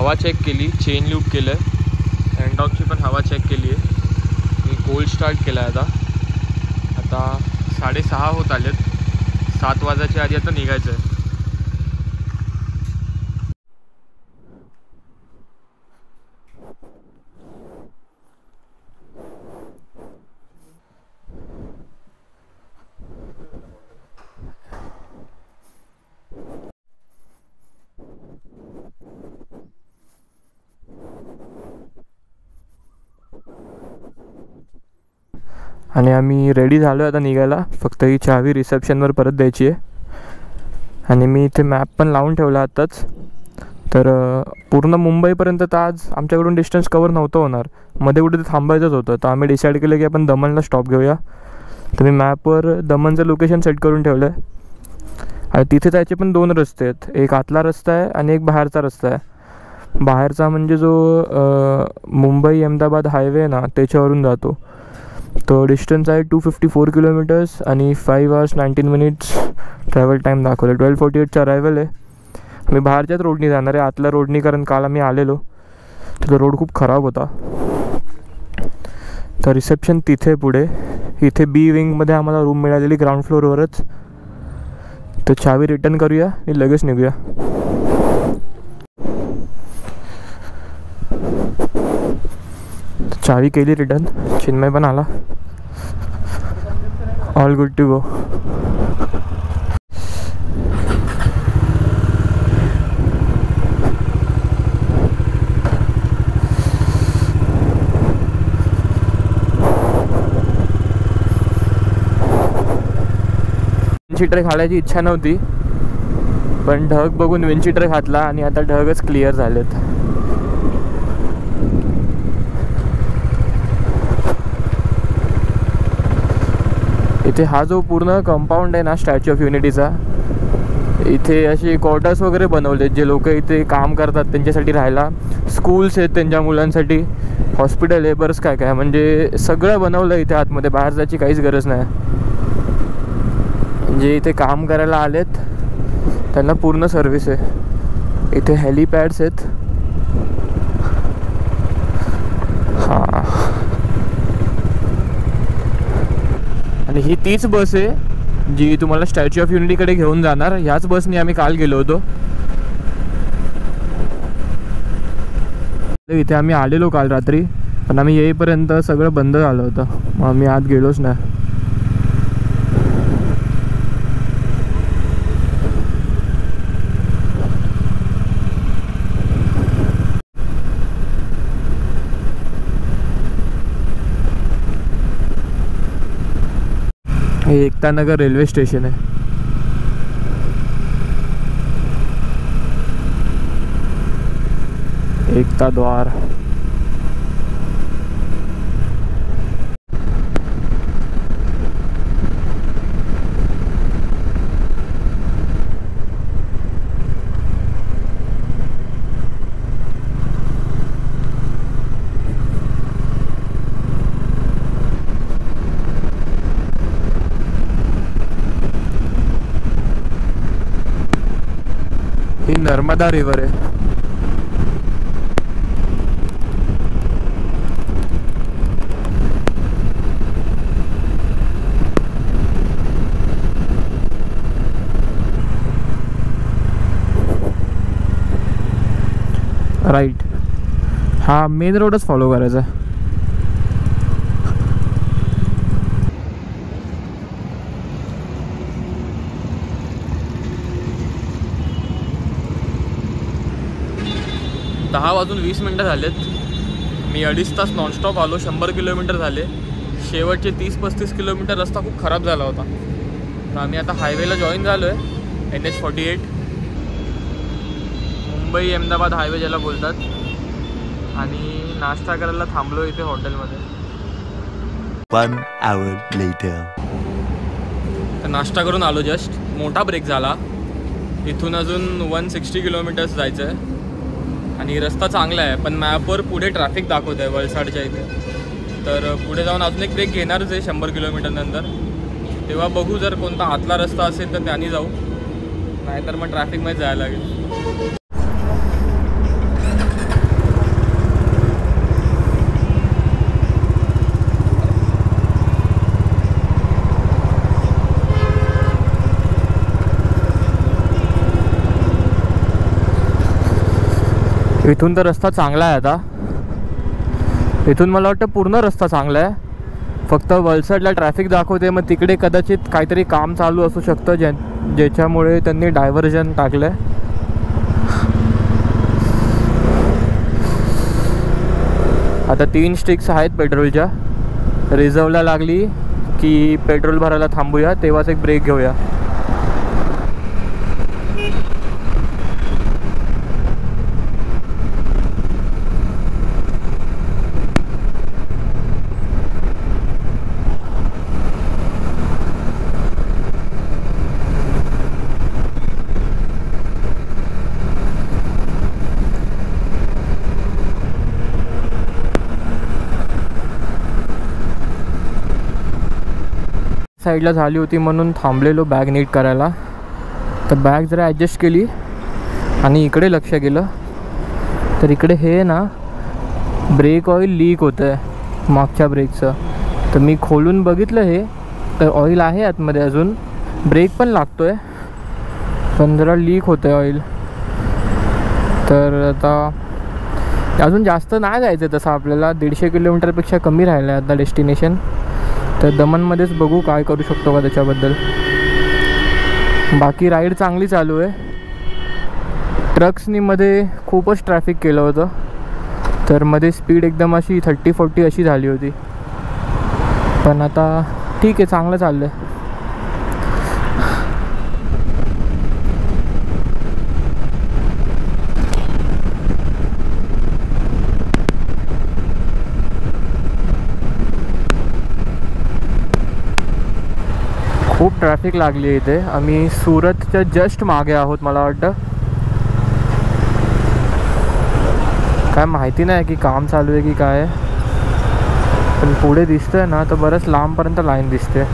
हवा चेक केली, chain loop केलं आहे, हँडॉकची पण हवा चेक केली आहे. मी कोल्ड स्टार्ट केला आहे. आता 6:30 होत आलेत. 7 वाजायच्या आधी आता निघायचं आहे. आणि आम्ही रेडी झालो आहे आता निघायला. फक्त ही चावी रिसेप्शनवर परत द्यायची आहे. आणि मी इथे मॅप पण लावून ठेवला आत्ताच. तर पूर्ण मुंबईपर्यंत तर आज आमच्याकडून डिस्टन्स कवर नव्हतं होणार, मध्ये कुठे थांबायचंच होतं. तर आम्ही डिसाईड केलं की आपण दमनला स्टॉप घेऊया. तर मी मॅपवर दमनचं लोकेशन सेट करून ठेवलं आहे. आणि तिथे जायचे पण 2 रस्ते आहेत. एक आतला रस्ता आहे आणि एक बाहेरचा रस्ता आहे. बाहेरचा म्हणजे जो मुंबई अहमदाबाद हायवे आहे ना, त्याच्यावरून जातो. तो डिस्टन्स आहे 254 किलोमीटर्स आणि 5 hours 19 minutes ट्रॅव्हल टाईम दाखवलं. 12:48चा अरायवल आहे. मी बाहेरच्याच रोडनी जाणार आहे, आतल्या रोडनी, कारण काल आम्ही आलेलो तर रोड खूप खराब होता. तर रिसेप्शन तिथे पुढे. इथे बी विंगमध्ये आम्हाला रूम मिळालेली ग्राउंड फ्लोअरवरच. तर चावी रिटर्न करूया आणि लगेच निघूया. चावी केली रिटर्न. चिन्मय पण आला. All good to go. Windcheater घालायची इच्छा नव्हती, पण ढग बघून विंडशीटर घातला आणि आता ढगच क्लिअर झालेत. इथे हा जो पूर्ण कंपाऊंड आहे ना स्टॅच्यू ऑफ युनिटीचा, इथे असे क्वार्टर्स वगैरे बनवलेत. जे लोक इथे काम करतात त्यांच्यासाठी राहायला, स्कूल्स आहेत त्यांच्या मुलांसाठी, हॉस्पिटल आहे, बरंच काय काय, म्हणजे सगळं बनवलं इथे आतमध्ये. बाहेर जायची काहीच गरज नाही. जे इथे काम करायला आलेत त्यांना पूर्ण सर्व्हिस आहे. इथे हेलिपॅड्स आहेत. हां, आणि ही तीच बस आहे जी तुम्हाला स्टॅच्यू ऑफ युनिटीकडे घेऊन जाणार. ह्याच बसने आम्ही काल गेलो होतो. इथे आम्ही आलेलो काल रात्री, पण आम्ही येईपर्यंत सगळं बंद झालं होतं, मग आम्ही आत गेलोच नाही. हे एकता नगर रेल्वे स्टेशन आहे. एकता द्वार. ही नर्मदा रिवर आहे. राईट. हा मेन रोडच फॉलो करायचा. दहा वाजून 20 मिनटं झालेत. मी 2.5 तास नॉनस्टॉप आलो. 100 किलोमीटर झाले. शेवटचे 30-35 किलोमीटर रस्ता खूप खराब झाला होता. तर आम्ही आता हायवेला जॉईन झालो आहे, NH48, मुंबई अहमदाबाद हायवे ज्याला बोलतात. आणि नाश्ता करायला थांबलो इथे हॉटेलमध्ये. 1 hour later. तर नाश्ता करून आलो जस्ट. मोठा ब्रेक झाला. इथून अजून 160 किलोमीटर्स जायचं आहे आणि रस्ता चांगला आहे, पण मॅपवर पुढे ट्रॅफिक दाखवत आहे वलसाडच्या इथे. तर पुढे जाऊन अजून एक ब्रेक घेणारच आहे 100 किलोमीटर नंतर. तेव्हा बघू, जर कोणता आतला रस्ता असेल तर त्याने जाऊ, नाहीतर मग ट्रॅफिकमध्ये जायला लागेल. इथून तर रस्ता चांगला आहे आता. इथून मला वाटतं पूर्ण रस्ता चांगला आहे. फक्त वलसाडला ट्रॅफिक दाखवते, मग तिकडे कदाचित काहीतरी काम चालू असू शकतं ज्याच्यामुळे त्यांनी डायव्हर्जन टाकलं आहे. आता 3 स्टिक्स आहेत पेट्रोलच्या. रिझर्वला लागली की पेट्रोल भरायला थांबूया, तेव्हाच एक ब्रेक घेऊया. साईडला झाली होती म्हणून थांबलेलो बॅग नीट करायला. तर बॅग जरा ॲडजस्ट केली आणि इकडे लक्ष गेलं तर इकडे हे ना ब्रेक ऑइल लीक होतं आहे मागच्या ब्रेकचं. तर मी खोलून बघितलं हे, तर ऑइल आहे आतमध्ये अजून, ब्रेक पण लागतो आहे पण जरा लीक होतं आहे ऑइल. तर आता अजून जास्त नाही जायचं आहे तसं आपल्याला, 150 किलोमीटरपेक्षा कमी राहिलं आहे आता डेस्टिनेशन. तर दमनमध्येच बघू काय करू शकतो का त्याच्याबद्दल. बाकी राईड चांगली चालू आहे. ट्रक्सनी मध्ये खूपच ट्रॅफिक केलं होतं, तर मध्ये स्पीड एकदम अशी 30-40 अशी झाली होती. पण आता ठीक आहे, चांगलं चाललं आहे. खूप ट्रॅफिक लागली आहे इथे. आम्ही सुरतच्या जस्ट मागे आहोत मला वाटतं. काय माहिती नाही की काम चालू आहे की काय, पण पुढे दिसतंय ना तर बरंच लांबपर्यंत लाईन दिसते.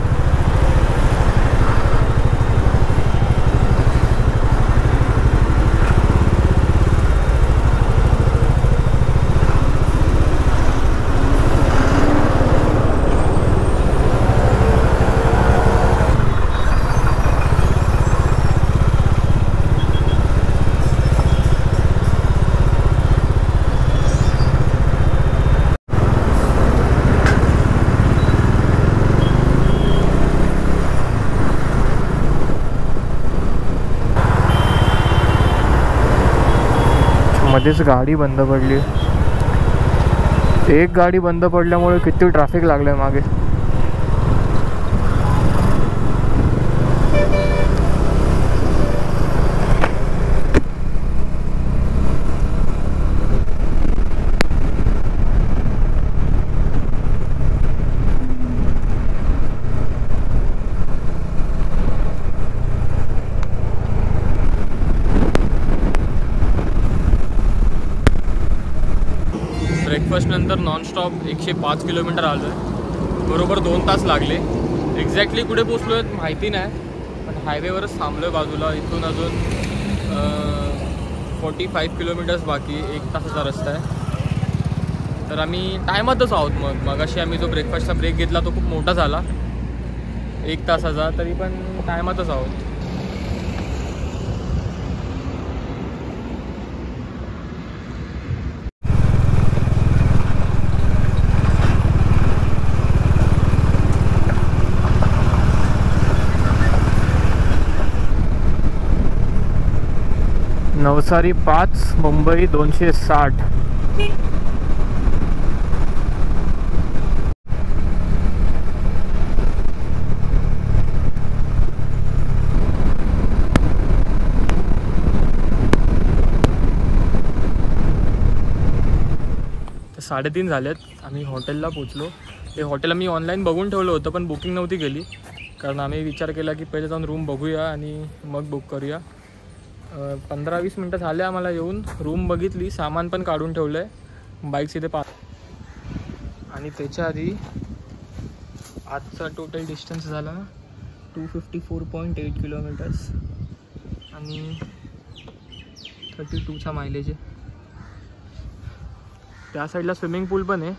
मध्येच गाडी बंद पडली. एक गाडी बंद पडल्यामुळे किती ट्रॅफिक लागलं आहे मागे. ब्रेकफास्ट नंतर नॉनस्टॉप 105 किलोमीटर आलो आहे. बरोबर 2 तास लागले. एक्झॅक्टली कुठे पोचलो आहे माहिती नाही, पण हायवेवरच थांबलो आहे बाजूला. इथून अजून 45 किलोमीटर्स बाकी, 1 तासाचा रस्ता आहे. तर आम्ही टायमातच आहोत. मगाशी आम्ही जो ब्रेकफास्टचा ब्रेक घेतला तो खूप मोठा झाला, 1 तासाचा, तरी पण टायमातच आहोत. नवसारी 5, मुंबई 260. तर 3:30 झालेत. आम्ही हॉटेलला पोचलो. ते हॉटेल आम्ही ऑनलाईन बघून ठेवलं होतं पण बुकिंग नव्हती केली, कारण आम्ही विचार केला की पहिले जाऊन रूम बघूया आणि मग बुक करूया. 15-20 मिनटं झाले आम्हाला येऊन. रूम बघितली, सामान पण काढून ठेवलं आहे, बाईक्स इथे आणि त्याच्या आधी आजचा टोटल डिस्टन्स झाला 254.8 किलोमीटर्स आणि 32चा मायलेज आहे. त्या साईडला स्विमिंग पूल पण आहे,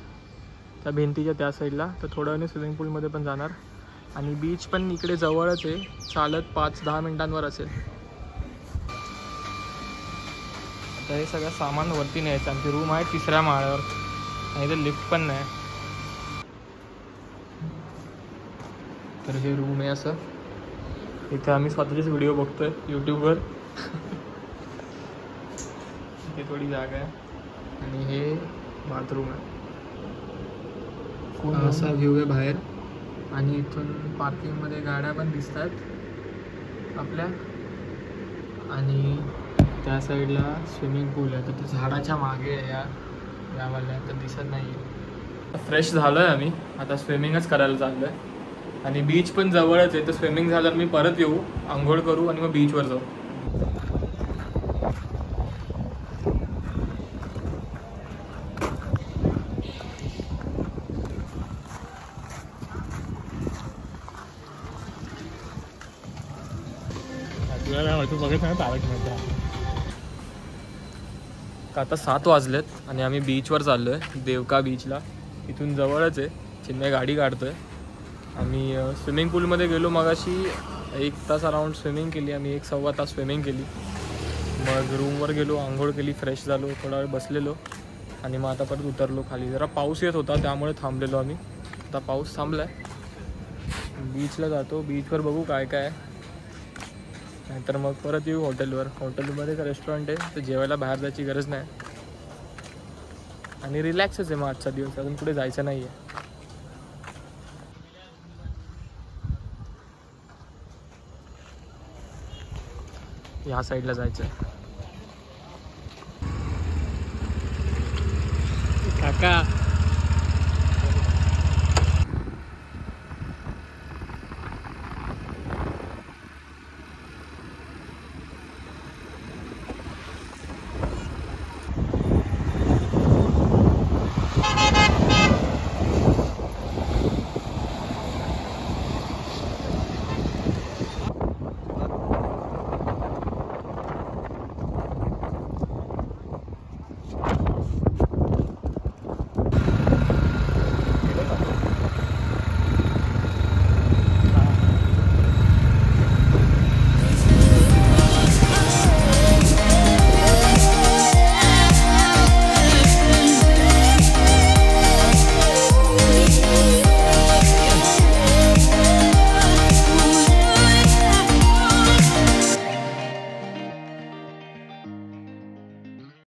त्या भिंतीच्या त्या साईडला. तर थोड्या वेळाने स्विमिंग पूलमध्ये पण जाणार. आणि बीच पण इकडे जवळच आहे, चालत 5-10 मिनटांवर असेल. तर हे सगळं सामान वरती न्यायचं. आमची रूम आहे 3ऱ्या माळ्यावर आणि इथे लिफ्ट पण नाही. तर हे रूम आहे असं. इथे आम्ही स्वतःचेच व्हिडिओ बघतोय यूट्यूबवर. इथे थोडी जागा आहे आणि हे बाथरूम आहे. खूप असा व्ह्यू आहे बाहेर आणि इथून पार्किंगमध्ये गाड्या पण दिसतात आपल्या. आणि त्या साईडला स्विमिंग पूल आहे. तर ते झाडाच्या मागे आहे या वाल्या, तर दिसत नाही आहे. फ्रेश झालो आहे आम्ही, आता स्विमिंगच करायला चाललो आहे. आणि बीच पण जवळच आहे, तर स्विमिंग झाल्यावर मी परत येऊ, आंघोळ करू आणि मग बीचवर जाऊ. आता 7 वाजलेत आणि आम्ही बीचवर चाललो आहे, देवका बीचला. इथून जवळच आहे. चिन्मय गाडी काढतोय. आम्ही स्विमिंग पूलमध्ये गेलो मगाशी. 1 तास अराऊंड स्विमिंग केली आम्ही, 1-1.25 तास स्विमिंग केली. मग रूमवर गेलो, आंघोळ केली, फ्रेश झालो, थोडा वेळ बसलेलो आणि मग आता परत उतरलो खाली. जरा पाऊस येत होता त्यामुळे थांबलेलो आम्ही. आता पाऊस थांबला आहे. बीचला जातो, बीचवर बघू काय काय आहे. नाहीतर मग परत येऊ हॉटेलवर. हॉटेलमध्ये एक रेस्टॉरंट आहे, तर जेवायला बाहेर जायची गरज नाही आणि रिलॅक्सच आहे मग आजचा दिवस. अजून कुठे जायचं नाही आहे. ह्या साईडला जायचं आहे. काका